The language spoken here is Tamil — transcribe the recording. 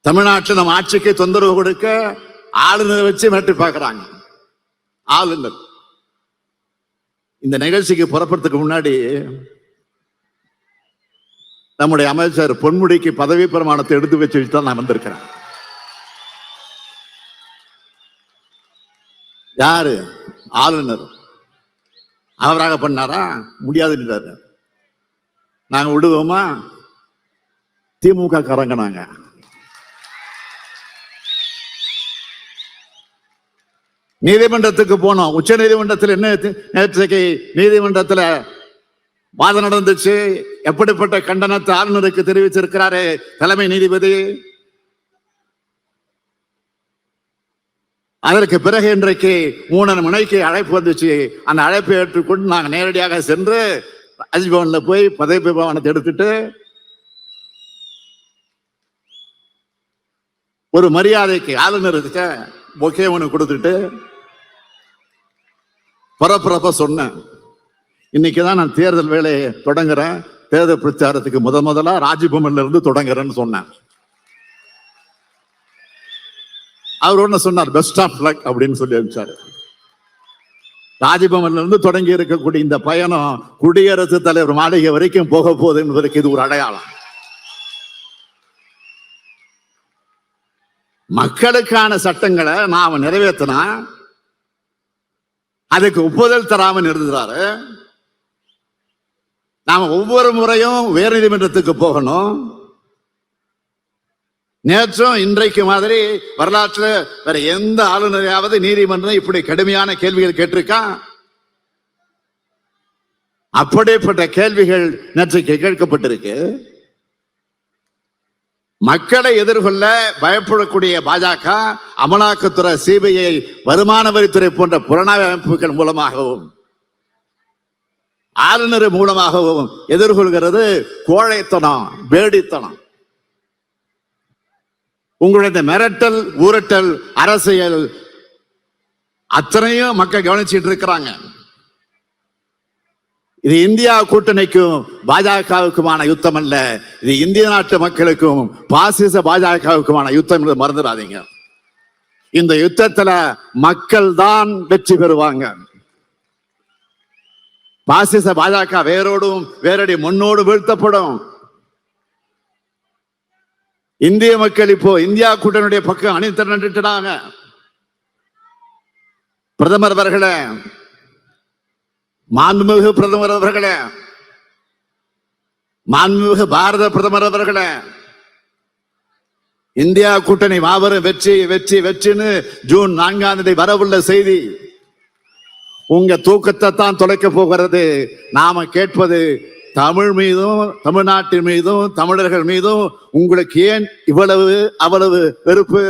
தமிழ்நாட்டில் நம்ம ஆட்சிக்கு தொந்தரவு கொடுக்க ஆளுநரை வச்சு மிரட்டி பார்க்கிறாங்க. ஆளுநர் இந்த நிகழ்ச்சிக்கு புறப்படுறதுக்கு முன்னாடி நம்முடைய அமைச்சர் பொன்முடிக்கு பதவி பிரமாணத்தை எடுத்து வச்சு தான் நான் வந்திருக்கிறேன். யாரு? ஆளுநர். அவராக பண்ணாரா? முடியாதுன்றாரு. நாங்க விடுவோமா? திமுக காரங்க நாங்க. நீதிமன்றத்துக்கு போனோம். உச்ச நீதிமன்றத்தில் என்ன நேற்றைக்கு நீதிமன்றத்தில் வாதம் நடந்துச்சு. எப்படிப்பட்ட கண்டனத்தை ஆளுநருக்கு தெரிவிச்சிருக்கிறாரு தலைமை நீதிபதி. அதற்கு பிறகு இன்றைக்கு 3 மணிக்கு அழைப்பு வந்துச்சு. அந்த அழைப்பை ஏற்றுக்கொண்டு நாங்கள் நேரடியாக சென்று ராஜ்பவன்ல போய் பதவி பிரமாணத்தை எடுத்துட்டு ஒரு மரியாதைக்கு ஆளுநருக்கு பொக்கே ஒன்று கொடுத்துட்டு பரபரப்பா சொன்னேன். இன்னைக்குதான் நான் தேர்தல் வேலையை தொடங்குறேன். தேர்தல் பிரச்சாரத்துக்கு முதலா ராஜ்பவன்ல இருந்து தொடங்குறேன்னு சொன்னேன். அவர் ஒண்ணு சொன்னார், பெஸ்ட் ஆஃப் லக் அப்படின்னு சொல்லி அனுப்பிச்சாரு. ராஜ்பவன்ல இருந்து தொடங்கி இருக்கக்கூடிய இந்த பயணம் குடியரசுத் தலைவர் மாளிகை வரைக்கும் போக போகுது என்பதற்கு இது ஒரு அடையாளம். மக்களுக்கான சட்டங்களை நாம நிறைவேற்றினா அதுக்கு ஒப்புதல் தராமல் இருந்தாரு. நாம ஒவ்வொரு முறையும் உயர் நீதிமன்றத்துக்கு போகணும். நேற்றும் இன்றைக்கு மாதிரி வரலாற்றுல வேற எந்த ஆளுநரையாவது நீதிமன்றம் இப்படி கடுமையான கேள்விகள் கேட்டிருக்கா? அப்படிப்பட்ட கேள்விகள் நேற்றைக்கு கேட்கப்பட்டிருக்கு. மக்களை எதிர்கொள்ள பயப்படக்கூடிய பாஜக அமலாக்கத்துறை, சிபிஐ, வருமான வரித்துறை போன்ற புலனாய்வு அமைப்புகள் மூலமாகவும் ஆளுநர் மூலமாகவும் எதிர்கொள்கிறது கோழைத்தனம், வேடித்தனம். உங்களுடைய மிரட்டல், ஊரட்டல் அரசியல் அத்தனையும் மக்கள் கவனிச்சுட்டு இருக்கிறாங்க. இது இந்தியா கூட்டணிக்கும் பாஜகவுக்குமான யுத்தம் அல்ல. இது இந்திய நாட்டு மக்களுக்கும் பாசிச பாஜகவுக்குமான யுத்தம் என்று மறந்துடாதீங்க. இந்த யுத்தத்துல மக்கள் தான் வெற்றி பெறுவாங்க. பாசிச பாஜக வேரோடும் வேரடி முன்னோடு வீழ்த்தப்படும். இந்திய மக்கள் இப்போ இந்தியா கூட்டணியுடைய பக்கம் அணிதிரண்டுட்டாங்க. பிரதமர் அவர்களே, மாண்புமிகு பிரதமர் அவர்களே, மாண்புமிகு பாரத பிரதமர் அவர்களே, இந்தியா கூட்டணி மாபெரும் வெற்றி வெற்றி வெற்றின்னு ஜூன் 4 வரவுள்ள செய்தி உங்க தூக்கத்தை தான் தொலைக்க போகிறது. நாம கேட்பது தமிழ் மீதும், தமிழ்நாட்டின் மீதும், தமிழர்கள் மீதும் உங்களுக்கு ஏன் இவ்வளவு அவ்வளவு வெறுப்பு?